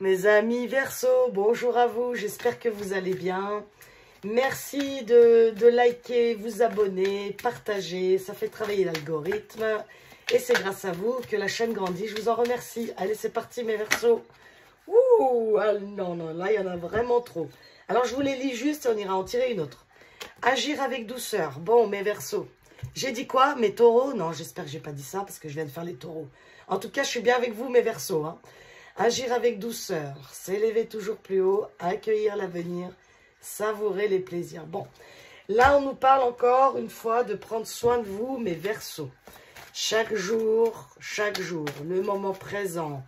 Mes amis Verseau, bonjour à vous, j'espère que vous allez bien. Merci de liker, vous abonner, partager, ça fait travailler l'algorithme. Et c'est grâce à vous que la chaîne grandit, je vous en remercie. Allez, c'est parti mes Verseaux. Ouh, ah, non, là il y en a vraiment trop. Alors je vous les lis juste et on ira en tirer une autre. Agir avec douceur, bon mes Verseaux. J'ai dit quoi? Mes taureaux? Non, j'espère que j'ai pas dit ça parce que je viens de faire les taureaux. En tout cas, je suis bien avec vous mes Verseaux, hein. Agir avec douceur, s'élever toujours plus haut, accueillir l'avenir, savourer les plaisirs. Bon, là on nous parle encore une fois de prendre soin de vous, mes Verseaux. Chaque jour, le moment présent,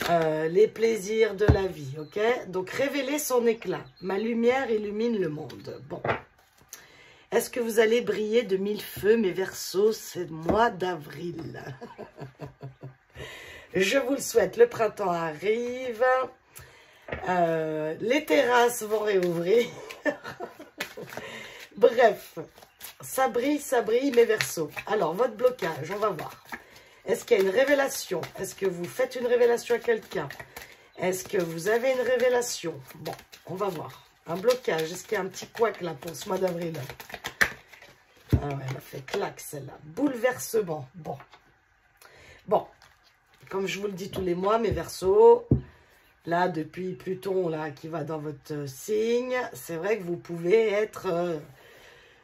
les plaisirs de la vie, ok? Donc révéler son éclat. Ma lumière illumine le monde. Bon. Est-ce que vous allez briller de mille feux, mes Verseaux, ce mois d'avril? Je vous le souhaite, le printemps arrive, les terrasses vont réouvrir. Bref, ça brille, mes Verseaux. Alors, votre blocage, on va voir. Est-ce qu'il y a une révélation? Est-ce que vous faites une révélation à quelqu'un? Est-ce que vous avez une révélation? Bon, on va voir. Un blocage, est-ce qu'il y a un petit couac là pour ce mois d'avril? Ah ouais, elle a fait clac celle-là. Bouleversement, bon. Bon. Comme je vous le dis tous les mois, mes Verseaux, là, depuis Pluton, là, qui va dans votre signe, c'est vrai que vous pouvez être,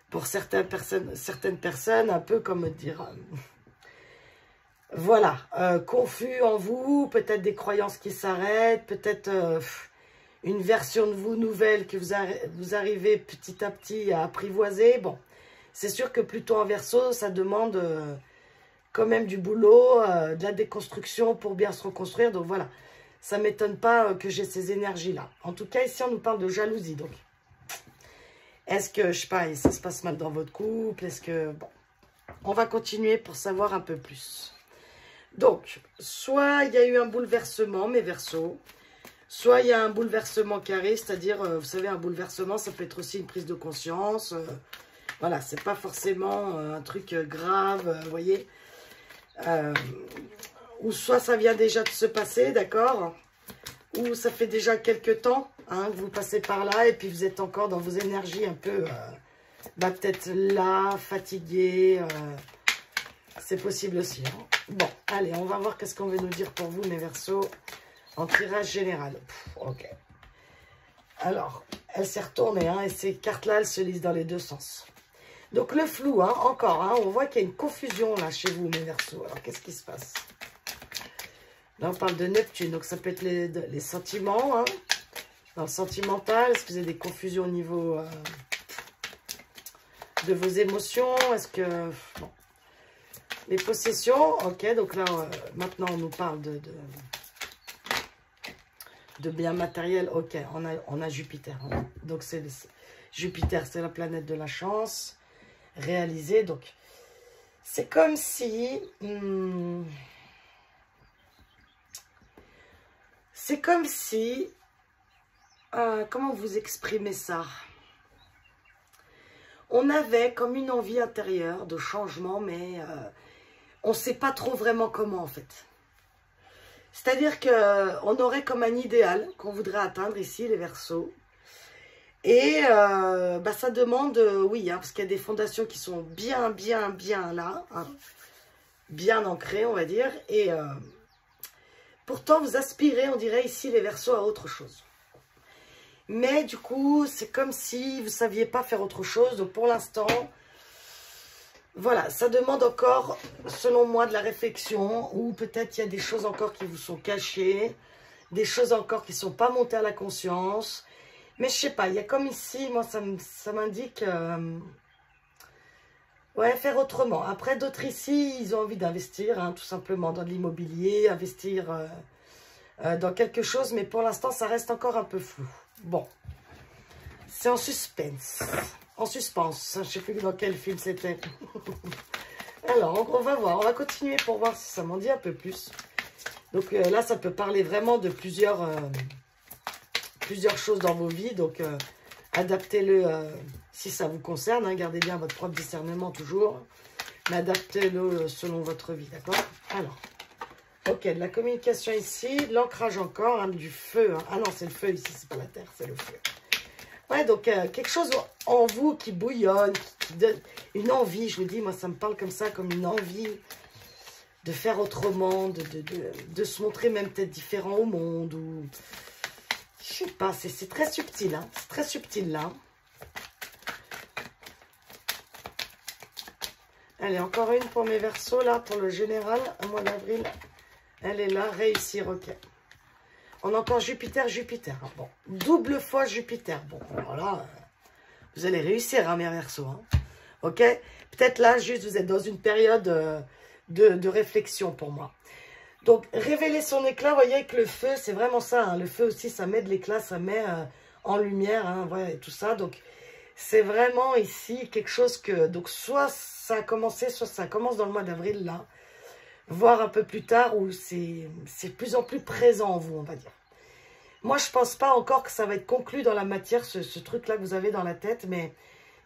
pour certaines personnes, un peu, comme dire, voilà, confus en vous, peut-être des croyances qui s'arrêtent, peut-être une version de vous nouvelle que vous arrivez petit à petit à apprivoiser. Bon, c'est sûr que Pluton en Verseau, ça demande... quand même du boulot, de la déconstruction pour bien se reconstruire. Donc voilà, ça ne m'étonne pas que j'ai ces énergies-là. En tout cas, ici, on nous parle de jalousie. Donc, est-ce que, je sais pas, ça se passe mal dans votre couple? Est-ce que... Bon, on va continuer pour savoir un peu plus. Donc, soit il y a eu un bouleversement, mes Verseaux, soit il y a un bouleversement qui arrive, c'est-à-dire, vous savez, un bouleversement, ça peut être aussi une prise de conscience. Voilà, c'est pas forcément un truc grave, vous voyez. Ou soit ça vient déjà de se passer, d'accord, ou ça fait déjà quelques temps hein, que vous passez par là et puis vous êtes encore dans vos énergies un peu, peut-être là, fatigué, c'est possible aussi. Hein. Bon, allez, on va voir qu'est-ce qu'on veut nous dire pour vous, mes Verseaux, en tirage général. Ok. Alors, elle s'est retournée, hein, et ces cartes-là, elles se lisent dans les deux sens. Donc, le flou, hein, encore, hein, on voit qu'il y a une confusion, là, chez vous, mes Verseaux. Alors, qu'est-ce qui se passe? Là, on parle de Neptune, donc ça peut être les sentiments, hein, dans le sentimental. Est-ce que vous avez des confusions au niveau de vos émotions? Est-ce que... Bon. Les possessions, ok, donc là, maintenant, on nous parle de biens matériels. Ok, on a Jupiter. Hein. Donc, Jupiter, c'est la planète de la chance. Réalisé, donc c'est comme si comment vous exprimer ça, on avait comme une envie intérieure de changement, mais on ne sait pas trop vraiment comment en fait. C'est-à-dire que on aurait comme un idéal qu'on voudrait atteindre ici les Verseaux. Et ça demande, oui, hein, parce qu'il y a des fondations qui sont bien là, hein, bien ancrées, on va dire. Et pourtant, vous aspirez, on dirait ici, les Verseaux, à autre chose. Mais du coup, c'est comme si vous ne saviez pas faire autre chose. Donc pour l'instant, voilà, ça demande encore, selon moi, de la réflexion. Ou peut-être il y a des choses encore qui vous sont cachées, des choses encore qui ne sont pas montées à la conscience. Mais je sais pas, il y a comme ici, moi ça m'indique, ouais, faire autrement. Après, d'autres ici, ils ont envie d'investir, hein, tout simplement, dans de l'immobilier, investir dans quelque chose. Mais pour l'instant, ça reste encore un peu flou. Bon, c'est en suspense. En suspense, je sais plus dans quel film c'était. Alors, on va voir, on va continuer pour voir si ça m'en dit un peu plus. Donc là, ça peut parler vraiment de plusieurs choses dans vos vies, donc adaptez-le si ça vous concerne, hein, gardez bien votre propre discernement toujours, mais adaptez-le selon votre vie, d'accord? Alors, Ok, de la communication ici, l'ancrage encore, hein, du feu. Hein. Ah non, c'est le feu ici, c'est pas la terre, c'est le feu. Ouais, donc quelque chose en vous qui bouillonne, qui donne une envie, je vous dis, moi ça me parle comme ça, comme une envie de faire autrement, de se montrer même peut-être différent au monde, ou je sais pas, c'est très subtil, hein, c'est très subtil là. Allez, encore une pour mes Verseaux là, pour le général, au mois d'avril. Elle est là, réussir, ok. On a encore Jupiter, Jupiter. Bon, double fois Jupiter. Bon, voilà, vous allez réussir, hein, mes Verseaux. Hein. Ok? Peut-être là, juste, vous êtes dans une période de réflexion pour moi. Donc, révéler son éclat, vous voyez, avec le feu, c'est vraiment ça. Hein. Le feu aussi, ça met de l'éclat, ça met en lumière, hein, voilà, et tout ça. Donc, c'est vraiment ici quelque chose que... Donc, soit ça a commencé, soit ça commence dans le mois d'avril, là. Voire un peu plus tard, où c'est de plus en plus présent en vous, on va dire. Moi, je pense pas encore que ça va être conclu dans la matière, ce truc-là que vous avez dans la tête, mais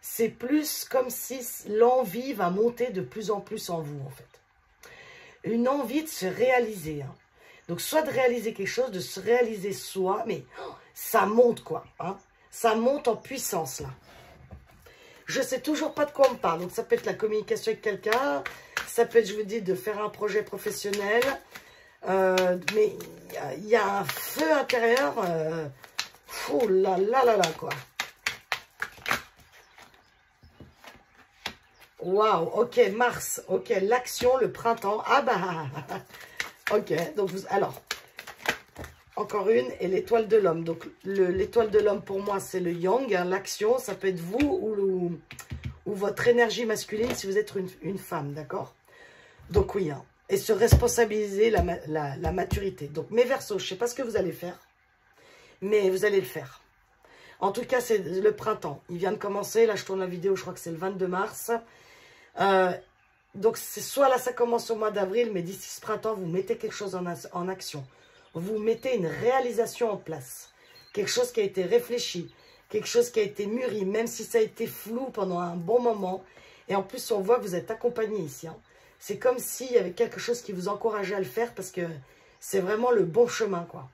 c'est plus comme si l'envie va monter de plus en plus en vous, en fait. Une envie de se réaliser. Hein. Donc, soit de réaliser quelque chose, de se réaliser soi, mais ça monte, quoi. Hein. Ça monte en puissance, là. Je sais toujours pas de quoi on me parle. Donc, ça peut être la communication avec quelqu'un. Ça peut être, je vous dis, de faire un projet professionnel. Mais il y a un feu intérieur. Oh là là là là, quoi. Waouh, ok, Mars. Ok, l'action, le printemps. Ah bah, ok. Donc, alors, encore une. Et l'étoile de l'homme. Donc, l'étoile de l'homme, pour moi, c'est le yang. Hein, l'action, ça peut être vous ou votre énergie masculine si vous êtes une femme, d'accord? Donc oui, hein. Et se responsabiliser la maturité. Donc mes Verseaux, je ne sais pas ce que vous allez faire, mais vous allez le faire. En tout cas, c'est le printemps. Il vient de commencer, là je tourne la vidéo, je crois que c'est le 22 mars. Donc c'est soit là ça commence au mois d'avril, mais d'ici ce printemps, vous mettez quelque chose en action. Vous mettez une réalisation en place. Quelque chose qui a été réfléchi, quelque chose qui a été mûri, même si ça a été flou pendant un bon moment. Et en plus, on voit que vous êtes accompagné ici. Hein. C'est comme s'il y avait quelque chose qui vous encourageait à le faire parce que c'est vraiment le bon chemin, quoi.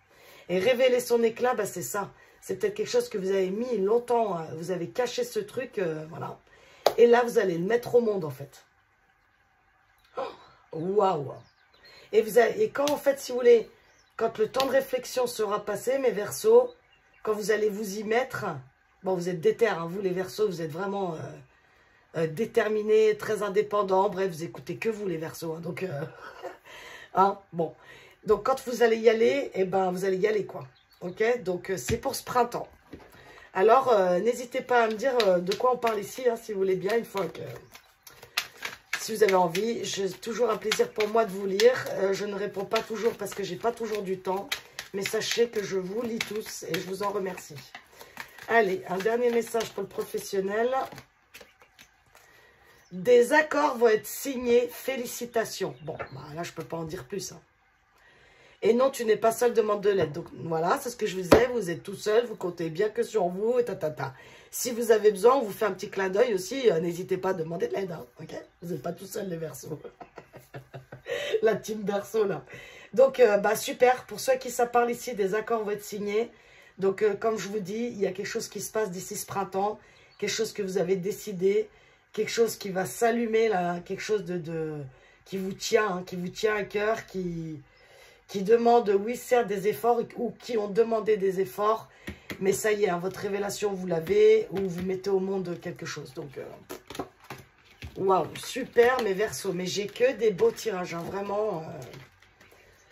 Et révéler son éclat, bah, c'est ça. C'est peut-être quelque chose que vous avez mis longtemps, vous avez caché ce truc, voilà. Et là, vous allez le mettre au monde, en fait. Waouh! Et quand, en fait, si vous voulez, quand le temps de réflexion sera passé, mes Verseaux, quand vous allez vous y mettre, bon, vous êtes déter, hein, vous, les Verseaux, vous êtes vraiment... déterminé, très indépendant, bref, vous écoutez que vous les Verseaux, hein, donc, hein, bon, donc quand vous allez y aller, eh ben, vous allez y aller, quoi, ok, donc c'est pour ce printemps. Alors, n'hésitez pas à me dire de quoi on parle ici, hein, si vous voulez bien, une fois que, si vous avez envie, c'est toujours un plaisir pour moi de vous lire, je ne réponds pas toujours parce que j'ai pas toujours du temps, mais sachez que je vous lis tous et je vous en remercie. Allez, un dernier message pour le professionnel. Des accords vont être signés, félicitations. Bon, bah là, je ne peux pas en dire plus. Hein. Et non, tu n'es pas seul, demande de l'aide. Donc, voilà, c'est ce que je vous disais. Vous êtes tout seul, vous comptez bien que sur vous, et ta. Si vous avez besoin, on vous fait un petit clin d'œil aussi. N'hésitez pas à demander de l'aide, hein, ok? Vous n'êtes pas tout seul, les Verseaux. La team Verseau, là. Donc, bah super. Pour ceux qui ça parle ici, des accords vont être signés. Donc, comme je vous dis, il y a quelque chose qui se passe d'ici ce printemps. Quelque chose que vous avez décidé. Quelque chose qui va s'allumer, là, quelque chose qui vous tient, hein, qui vous tient à cœur, qui demande, oui, certes, des efforts, ou qui ont demandé des efforts, mais ça y est, hein, votre révélation, vous l'avez, ou vous mettez au monde quelque chose. Donc, waouh, super, mes Verseaux, mais j'ai que des beaux tirages, hein, vraiment.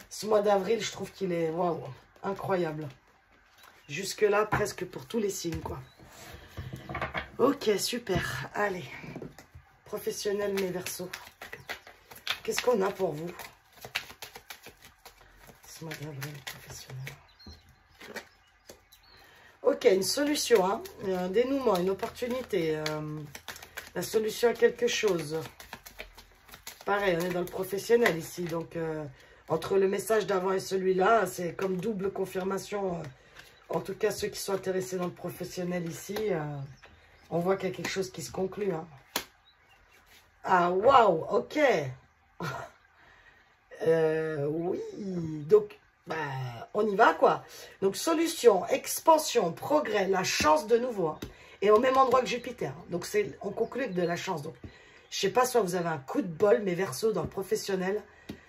Ce mois d'avril, je trouve qu'il est, waouh, incroyable. Jusque-là, presque pour tous les signes, quoi. Ok, super. Allez. Professionnel, mes Verseaux. Qu'est-ce qu'on a pour vous? Ce mois d'avril, professionnel. Ok, une solution, hein. Un dénouement, une opportunité. La solution à quelque chose. Pareil, on est dans le professionnel ici. Donc, entre le message d'avant et celui-là, c'est comme double confirmation. En tout cas, ceux qui sont intéressés dans le professionnel ici... on voit qu'il y a quelque chose qui se conclut. Hein. Ah, waouh, ok. Oui, donc, bah, on y va, quoi. Donc, solution, expansion, progrès, la chance de nouveau. Hein, et au même endroit que Jupiter. Donc, on conclut de la chance. Donc, je sais pas, soit vous avez un coup de bol, mes Verseaux, dans le professionnel,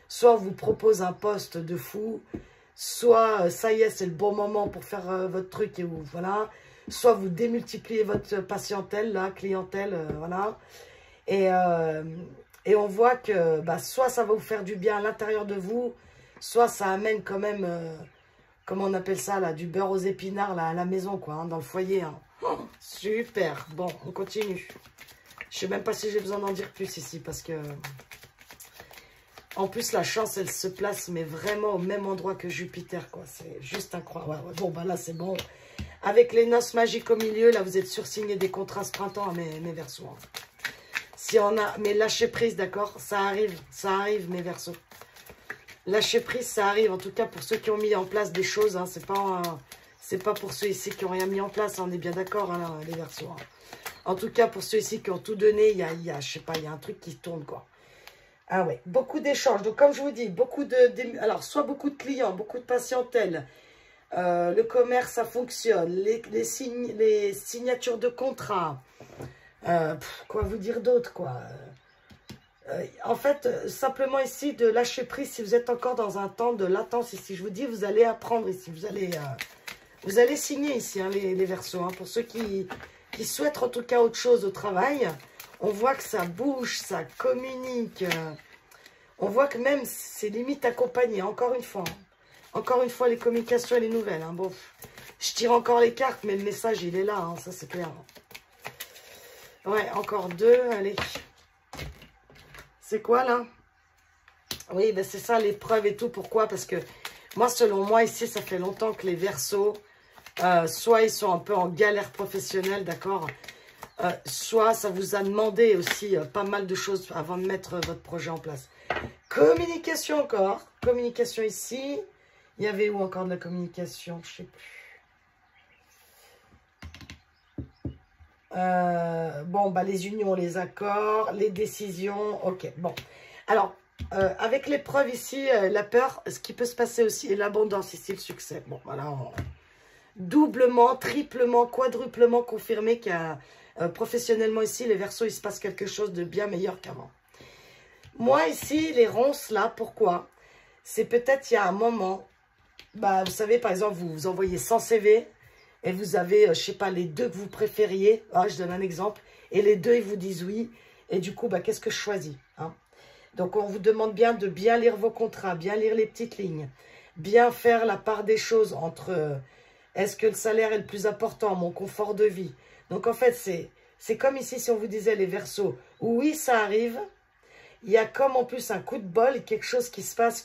soit on vous propose un poste de fou, soit, ça y est, c'est le bon moment pour faire votre truc, et vous, voilà. Soit vous démultipliez votre patientèle, là, clientèle, voilà. Et on voit que bah, soit ça va vous faire du bien à l'intérieur de vous, soit ça amène quand même, comment on appelle ça, là, du beurre aux épinards là, à la maison, quoi, hein, dans le foyer. Hein. Oh, super. Bon, on continue. Je sais même pas si j'ai besoin d'en dire plus ici, parce que... En plus, la chance, elle se place, mais vraiment au même endroit que Jupiter, quoi. C'est juste incroyable. Ouais, ouais. Bon, bah là, c'est bon. Avec les noces magiques au milieu, là, vous êtes sursigné des contrats ce printemps, hein, mes Verseaux. Hein. Si on a... Mais lâchez prise, d'accord? Ça arrive, mes Verseaux. Lâcher prise, ça arrive. En tout cas, pour ceux qui ont mis en place des choses, hein, c'est pas pour ceux ici qui n'ont rien mis en place. Hein, on est bien d'accord, hein, les Verseaux. Hein. En tout cas, pour ceux ici qui ont tout donné, je sais pas, il y a un truc qui tourne, quoi. Ah ouais, beaucoup d'échanges. Donc, comme je vous dis, alors, soit beaucoup de clients, beaucoup de patientèle. Le commerce, ça fonctionne. Les signatures de contrats. Quoi vous dire d'autre, quoi. En fait, simplement ici, de lâcher prise si vous êtes encore dans un temps de latence ici. Je vous dis, vous allez apprendre ici. Vous allez signer ici, hein, les Verseaux. Hein, pour ceux qui souhaitent en tout cas autre chose au travail. On voit que ça bouge, ça communique. On voit que même c'est limite accompagné, encore une fois. Hein. Encore une fois, les communications et les nouvelles. Hein. Bon, je tire encore les cartes, mais le message, il est là. Hein, ça, c'est clair. Ouais, encore deux. Allez. C'est quoi, là? Oui, ben c'est ça, l'épreuve et tout. Pourquoi? Parce que moi, selon moi, ici, ça fait longtemps que les Verseaux, soit ils sont un peu en galère professionnelle, d'accord? Soit ça vous a demandé aussi pas mal de choses avant de mettre votre projet en place. Communication encore. Communication ici. Il y avait où encore de la communication? Je sais plus. Bon, bah les unions, les accords, les décisions. Ok, bon. Alors, avec l'épreuve ici, la peur, ce qui peut se passer aussi, et l'abondance ici, le succès. Bon, voilà. Doublement, triplement, quadruplement confirmé qu'il y a... professionnellement ici, les Verseaux, il se passe quelque chose de bien meilleur qu'avant. Moi ici, les ronces là, pourquoi? C'est peut-être il y a un moment, bah, vous savez par exemple, vous envoyez 100 CV et vous avez, je sais pas, les deux que vous préfériez, ah, je donne un exemple, et les deux ils vous disent oui, et du coup, bah, qu'est-ce que je choisis, hein? Donc on vous demande bien de bien lire vos contrats, bien lire les petites lignes, bien faire la part des choses entre est-ce que le salaire est le plus important, mon confort de vie. Donc, en fait, c'est comme ici, si on vous disait les Verseaux, oui, ça arrive. Il y a comme en plus un coup de bol, quelque chose qui se passe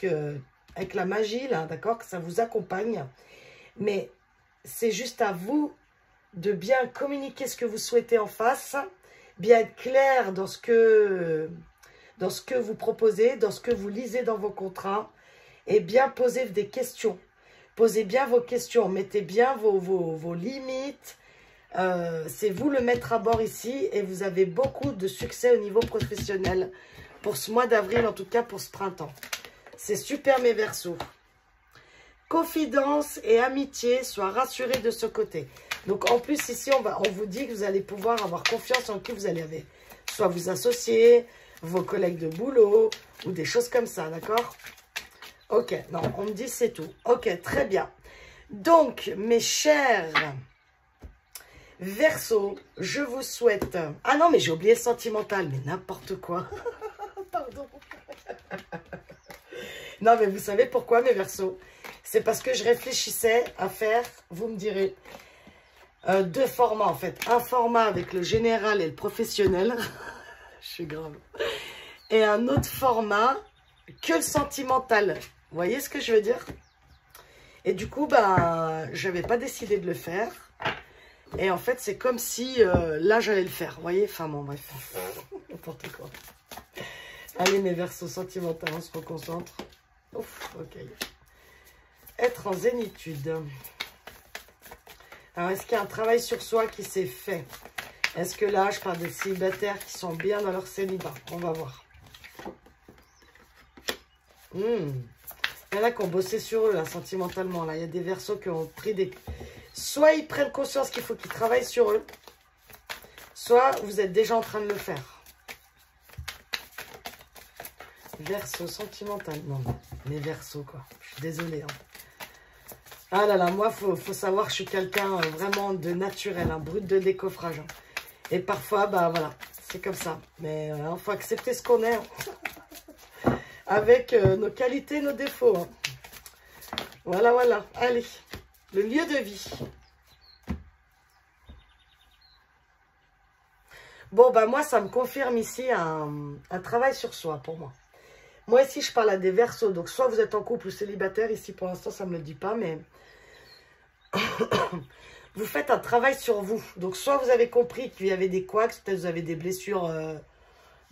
avec la magie, là, d'accord, que ça vous accompagne. Mais c'est juste à vous de bien communiquer ce que vous souhaitez en face, bien être clair dans ce que vous proposez, dans ce que vous lisez dans vos contrats, et bien poser des questions. Posez bien vos questions, mettez bien vos limites. C'est vous le maître à bord ici et vous avez beaucoup de succès au niveau professionnel pour ce mois d'avril, en tout cas pour ce printemps. C'est super mes Verseaux. Confidence et amitié, soient rassurés de ce côté. Donc en plus ici, on vous dit que vous allez pouvoir avoir confiance en qui vous allez avoir. Soit vous associer, vos collègues de boulot ou des choses comme ça, d'accord? Ok, non, on me dit c'est tout. Ok, très bien. Donc, mes chers Verseaux, je vous souhaite... Ah non, mais j'ai oublié le sentimental, mais n'importe quoi. Pardon. Non, mais vous savez pourquoi, mes Verseaux? C'est parce que je réfléchissais à faire, vous me direz, deux formats, en fait. Un format avec le général et le professionnel. Je suis grave. Et un autre format que le sentimental. Vous voyez ce que je veux dire? Et du coup, ben, je n'avais pas décidé de le faire. Et en fait, c'est comme si, là, j'allais le faire. Vous voyez? Enfin, bon, bref. N'importe quoi. Allez, mes Verseaux sentimentaux, on se reconcentre. Ouf, ok. Être en zénitude. Alors, est-ce qu'il y a un travail sur soi qui s'est fait? Est-ce que là, je parle des célibataires qui sont bien dans leur célibat? On va voir. Il y en a qui ont bossé sur eux, là, sentimentalement. Là. Il y a des Verseaux qui ont pris des... Soit ils prennent conscience qu'il faut qu'ils travaillent sur eux, soit vous êtes déjà en train de le faire. Verseau sentimental. Non, mais Verseau, quoi. Je suis désolée. Hein. Ah là là, moi, faut savoir, je suis quelqu'un vraiment de naturel, hein, brut de décoffrage. Hein. Et parfois, bah voilà, c'est comme ça. Mais il faut accepter ce qu'on est. Hein. Avec nos qualités, nos défauts. Hein. Voilà, voilà. Allez, le lieu de vie. Bon, bah moi, ça me confirme ici un travail sur soi pour moi. Moi, ici, je parle à des Verseaux. Donc, soit vous êtes en couple ou célibataire. Ici, pour l'instant, ça ne me le dit pas, mais... vous faites un travail sur vous. Donc, soit vous avez compris qu'il y avait des couacs, peut-être vous avez des blessures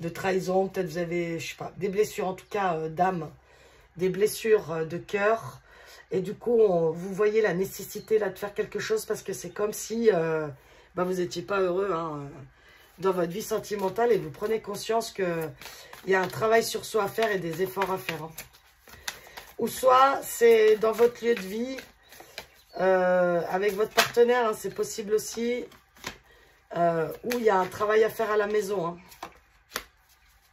de trahison, peut-être vous avez, je sais pas, des blessures en tout cas d'âme, des blessures de cœur. Et du coup, vous voyez la nécessité là de faire quelque chose parce que c'est comme si bah, vous n'étiez pas heureux hein, dans votre vie sentimentale et vous prenez conscience qu'il y a un travail sur soi à faire et des efforts à faire. Hein. Ou soit c'est dans votre lieu de vie, avec votre partenaire, hein, c'est possible aussi, où il y a un travail à faire à la maison. Hein.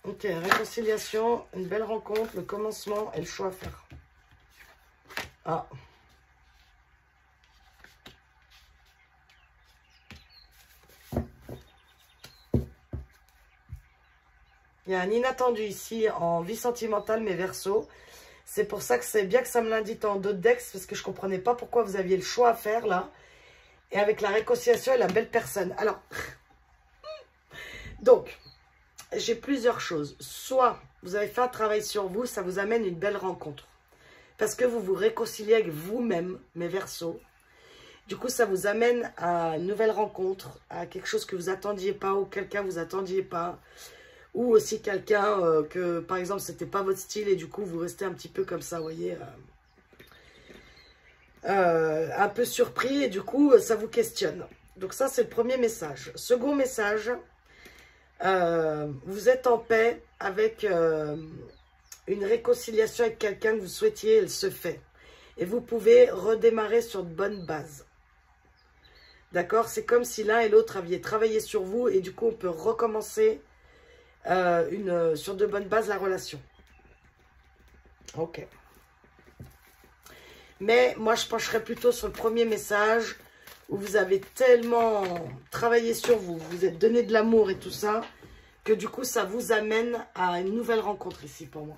Ok, réconciliation, une belle rencontre, le commencement et le choix à faire. Ah. Il y a un inattendu ici en vie sentimentale, mes Verseaux. C'est pour ça que c'est bien que ça me l'indique en d'autres decks, parce que je ne comprenais pas pourquoi vous aviez le choix à faire, là. Et avec la réconciliation et la belle personne. Alors, donc, j'ai plusieurs choses. Soit, vous avez fait un travail sur vous, ça vous amène une belle rencontre. Parce que vous vous réconciliez avec vous-même, mes Verseaux. Du coup, ça vous amène à une nouvelle rencontre, à quelque chose que vous attendiez pas, ou quelqu'un vous attendiez pas. Ou aussi quelqu'un que, par exemple, c'était pas votre style et du coup, vous restez un petit peu comme ça, vous voyez, un peu surpris et du coup, ça vous questionne. Donc ça, c'est le premier message. Second message, vous êtes en paix avec une réconciliation avec quelqu'un que vous souhaitiez, elle se fait. Et vous pouvez redémarrer sur de bonnes bases. D'accord? C'est comme si l'un et l'autre aviez travaillé sur vous et du coup, on peut recommencer sur de bonnes bases la relation. Ok. Mais moi, je pencherais plutôt sur le premier message où vous avez tellement travaillé sur vous, vous êtes donné de l'amour et tout ça, que du coup, ça vous amène à une nouvelle rencontre ici pour moi.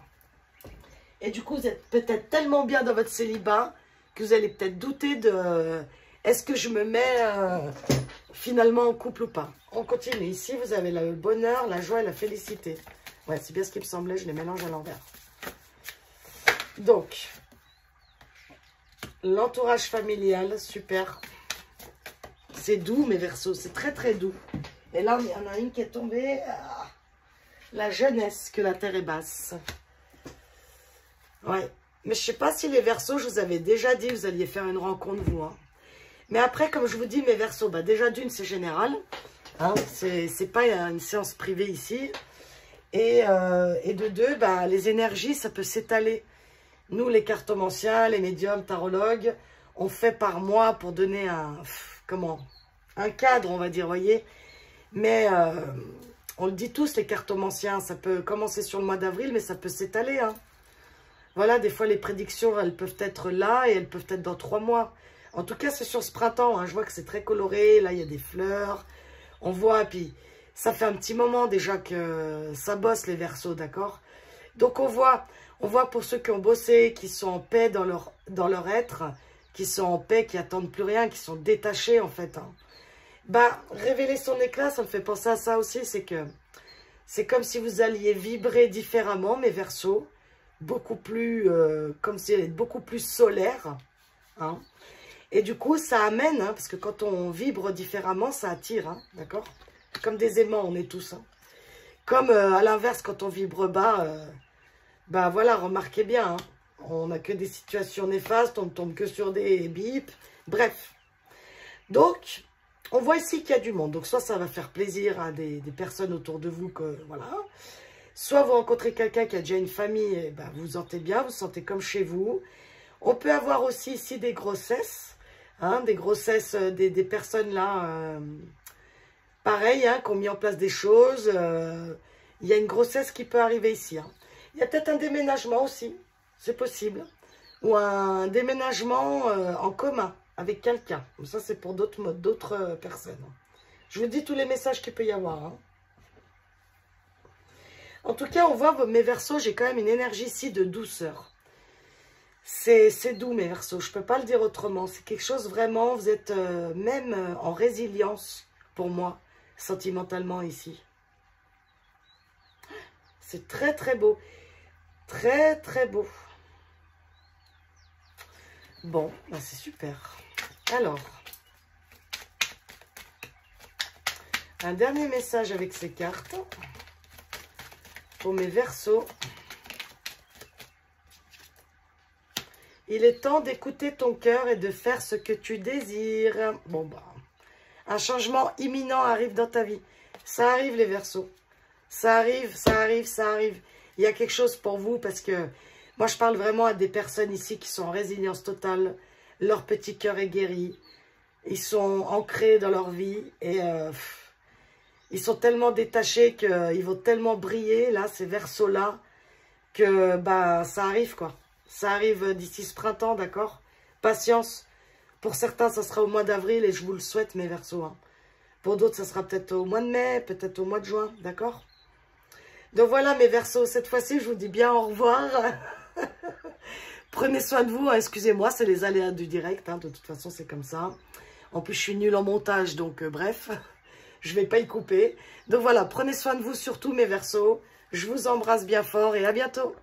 Et du coup, vous êtes peut-être tellement bien dans votre célibat que vous allez peut-être douter de est-ce que je me mets finalement en couple ou pas. On continue. Ici, vous avez le bonheur, la joie et la félicité. Ouais, c'est bien ce qui me semblait, je les mélange à l'envers. Donc, l'entourage familial, super. C'est doux, mes Verseaux, c'est très très doux. Et là, il y en a une qui est tombée. La jeunesse, que la terre est basse. Ouais. Mais je ne sais pas si les Verseaux, je vous avais déjà dit, vous alliez faire une rencontre, vous. Hein. Mais après, comme je vous dis, mes Verseaux, bah déjà d'une, c'est général. Hein, c'est pas une séance privée ici. Et de deux, bah, les énergies, ça peut s'étaler. Nous, les cartomanciens, les médiums, tarologues, on fait par mois pour donner un cadre, on va dire, voyez. Mais on le dit tous, les cartomanciens, ça peut commencer sur le mois d'avril, mais ça peut s'étaler. Hein. Voilà, des fois, les prédictions, elles peuvent être là et elles peuvent être dans 3 mois. En tout cas, c'est sur ce printemps. Hein. Je vois que c'est très coloré. Là, il y a des fleurs. On voit, puis ça fait un petit moment déjà que ça bosse, les Verseaux, d'accord? Donc, on voit pour ceux qui ont bossé, qui sont en paix dans leur être, qui sont en paix, qui attendent plus rien, qui sont détachés, en fait. Hein. Bah, révéler son éclat, ça me fait penser à ça aussi. C'est que c'est comme si vous alliez vibrer différemment, mes Verseaux. Beaucoup plus, comme si elle est beaucoup plus solaire. Hein. Et du coup, ça amène, hein, parce que quand on vibre différemment, ça attire, hein, d'accord? Comme des aimants, on est tous. Hein. Comme à l'inverse, quand on vibre bas, bah voilà, remarquez bien, hein, on n'a que des situations néfastes, on ne tombe que sur des bips, bref. Donc, on voit ici qu'il y a du monde. Donc, soit ça va faire plaisir à des personnes autour de vous, que voilà. Soit vous rencontrez quelqu'un qui a déjà une famille, et ben, vous vous sentez bien, vous vous sentez comme chez vous. On peut avoir aussi ici des grossesses, hein, des grossesses, des personnes là, pareil, hein, qui ont mis en place des choses. Il y a une grossesse qui peut arriver ici. Hein. Il y a peut-être un déménagement aussi, c'est possible. Ou un déménagement en commun avec quelqu'un. Ça, c'est pour d'autres personnes. Je vous dis tous les messages qu'il peut y avoir. Hein. En tout cas, on voit mes Verseaux, j'ai quand même une énergie ici de douceur. C'est doux, mes Verseaux, je ne peux pas le dire autrement. C'est quelque chose vraiment, vous êtes même en résilience pour moi, sentimentalement ici. C'est très, très beau. Très, très beau. Bon, ben c'est super. Alors, un dernier message avec ces cartes pour mes Verseaux. Il est temps d'écouter ton cœur et de faire ce que tu désires. Bon, bah, un changement imminent arrive dans ta vie. Ça arrive, les Verseaux. Ça arrive, ça arrive, ça arrive. Il y a quelque chose pour vous parce que moi, je parle vraiment à des personnes ici qui sont en résilience totale. Leur petit cœur est guéri. Ils sont ancrés dans leur vie et ils sont tellement détachés qu'ils vont tellement briller, là, ces Verseaux-là, que bah, ça arrive, quoi. Ça arrive d'ici ce printemps, d'accord? Patience. Pour certains, ça sera au mois d'avril et je vous le souhaite, mes Verseaux. Hein. Pour d'autres, ça sera peut-être au mois de mai, peut-être au mois de juin, d'accord? Donc voilà, mes Verseaux. Cette fois-ci, je vous dis bien au revoir. Prenez soin de vous. Hein. Excusez-moi, c'est les aléas du direct. Hein. De toute façon, c'est comme ça. En plus, je suis nulle en montage, donc bref. Je ne vais pas y couper. Donc voilà, prenez soin de vous, surtout, mes Verseaux. Je vous embrasse bien fort et à bientôt.